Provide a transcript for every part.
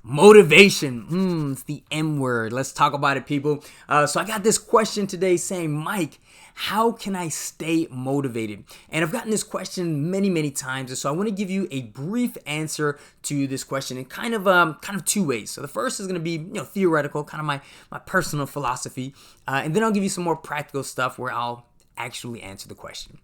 Motivation. It's the M word. Let's talk about it, people. So I got this question today saying, Mike, how can I stay motivated? And I've gotten this question many times. And so I want to give you a brief answer to this question in kind of two ways. So the first is going to be, theoretical, kind of my personal philosophy. And then I'll give you some more practical stuff where I'll actually answer the question.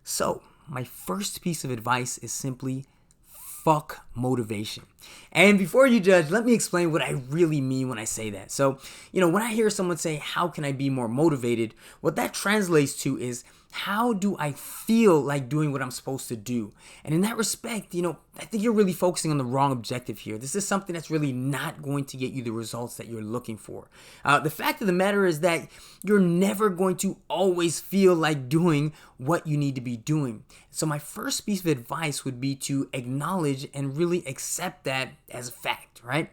So my first piece of advice is simply fuck motivation. And before you judge, let me explain what I really mean when I say that. So, when I hear someone say, how can I be more motivated? What that translates to is, how do I feel like doing what I'm supposed to do? And in that respect, I think you're really focusing on the wrong objective here. This is something that's really not going to get you the results that you're looking for. The fact of the matter is that you're never going to always feel like doing what you need to be doing. So my first piece of advice would be to acknowledge and really accept that as a fact, right?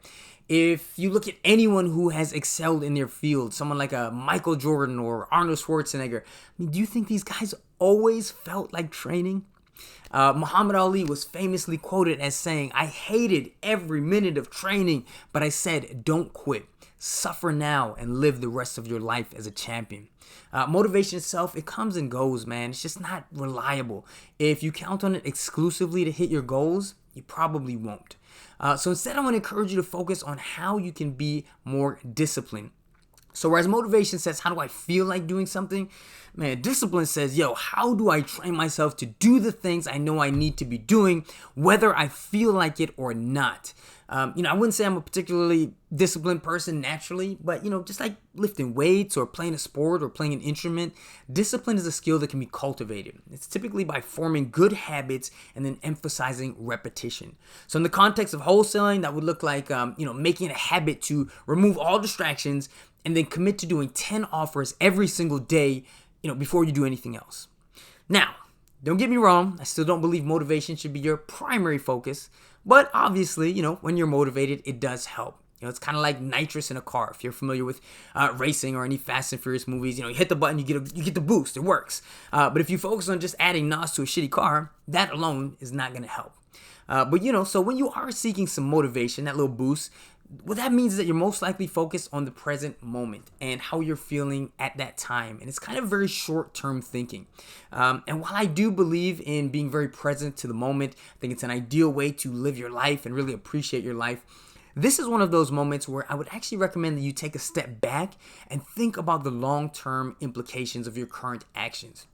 If you look at anyone who has excelled in their field, someone like a Michael Jordan or Arnold Schwarzenegger, do you think these guys always felt like training? Muhammad Ali was famously quoted as saying, I hated every minute of training, but I said, don't quit. Suffer now and live the rest of your life as a champion. Motivation itself, it comes and goes, man. It's just not reliable. If you count on it exclusively to hit your goals, you probably won't. So instead, I want to encourage you to focus on how you can be more disciplined. So whereas motivation says, how do I feel like doing something? Man, discipline says, how do I train myself to do the things I know I need to be doing, whether I feel like it or not? I wouldn't say I'm a particularly disciplined person naturally, but, just like lifting weights or playing a sport or playing an instrument, discipline is a skill that can be cultivated. It's typically by forming good habits and then emphasizing repetition. So in the context of wholesaling, that would look like, making it a habit to remove all distractions and then commit to doing 10 offers every single day, before you do anything else. Now, don't get me wrong, I still don't believe motivation should be your primary focus, but obviously, when you're motivated, it does help. It's kind of like nitrous in a car. If you're familiar with racing or any Fast and Furious movies, you hit the button, you get the boost, it works. But if you focus on just adding NOS to a shitty car, that alone is not going to help. So when you are seeking some motivation, that little boost, what that means is that you're most likely focused on the present moment and how you're feeling at that time. And it's kind of very short-term thinking. And while I do believe in being very present to the moment, I think it's an ideal way to live your life and really appreciate your life. This is one of those moments where I would actually recommend that you take a step back and think about the long-term implications of your current actions.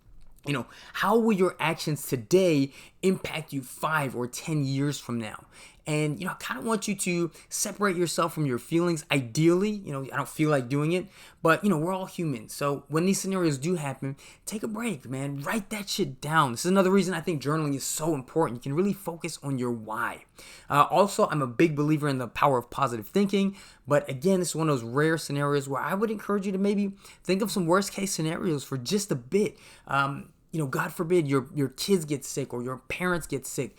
How will your actions today impact you 5 or 10 years from now? And, I kind of want you to separate yourself from your feelings. Ideally, I don't feel like doing it, but, we're all human. So when these scenarios do happen, take a break, man. Write that shit down. This is another reason I think journaling is so important. You can really focus on your why. Also, I'm a big believer in the power of positive thinking. But again, this is one of those rare scenarios where I would encourage you to maybe think of some worst case scenarios for just a bit. God forbid your kids get sick or your parents get sick.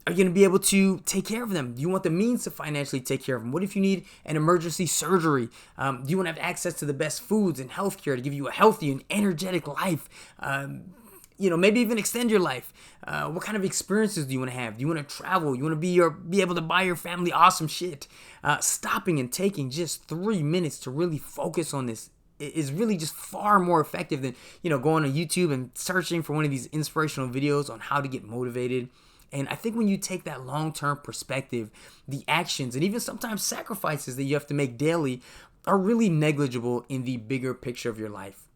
Are you going to be able to take care of them? Do you want the means to financially take care of them? What if you need an emergency surgery? Do you want to have access to the best foods and healthcare to give you a healthy and energetic life? Maybe even extend your life. What kind of experiences do you want to have? Do you want to travel? You want to be able to buy your family awesome shit? Stopping and taking just 3 minutes to really focus on this is really just far more effective than, going on YouTube and searching for one of these inspirational videos on how to get motivated. And I think when you take that long-term perspective, the actions and even sometimes sacrifices that you have to make daily are really negligible in the bigger picture of your life.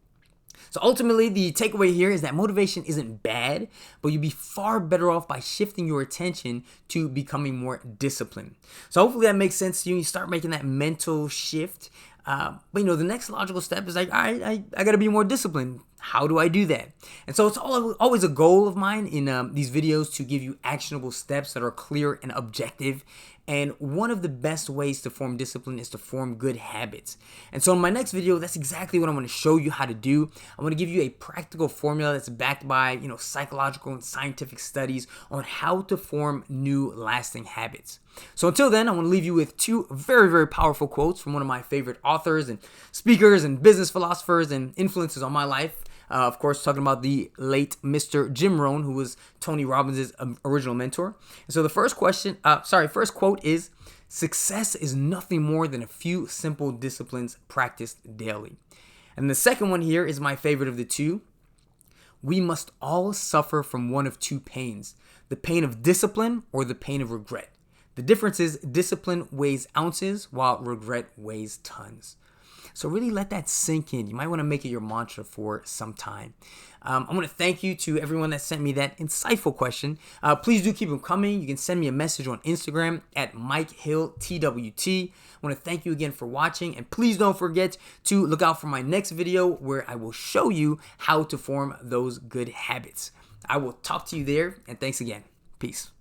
So ultimately, the takeaway here is that motivation isn't bad, but you'd be far better off by shifting your attention to becoming more disciplined. So hopefully that makes sense to you. You start making that mental shift. But the next logical step is like, all right, I got to be more disciplined. How do I do that? And so it's always a goal of mine in these videos to give you actionable steps that are clear and objective. And one of the best ways to form discipline is to form good habits. And so in my next video, that's exactly what I want to show you how to do. I want to give you a practical formula that's backed by, psychological and scientific studies on how to form new lasting habits. So until then, I want to leave you with 2 very, very powerful quotes from one of my favorite authors and speakers and business philosophers and influencers on my life. Of course, talking about the late Mr. Jim Rohn, who was Tony Robbins' original mentor. And so the first quote is, "Success is nothing more than a few simple disciplines practiced daily." And the second one here is my favorite of the two. "We must all suffer from one of two pains, the pain of discipline or the pain of regret. The difference is discipline weighs ounces while regret weighs tons." So really let that sink in. You might want to make it your mantra for some time. I want to thank you to everyone that sent me that insightful question. Please do keep them coming. You can send me a message on Instagram at MikeHillTWT. I want to thank you again for watching, and please don't forget to look out for my next video where I will show you how to form those good habits. I will talk to you there, and thanks again. Peace.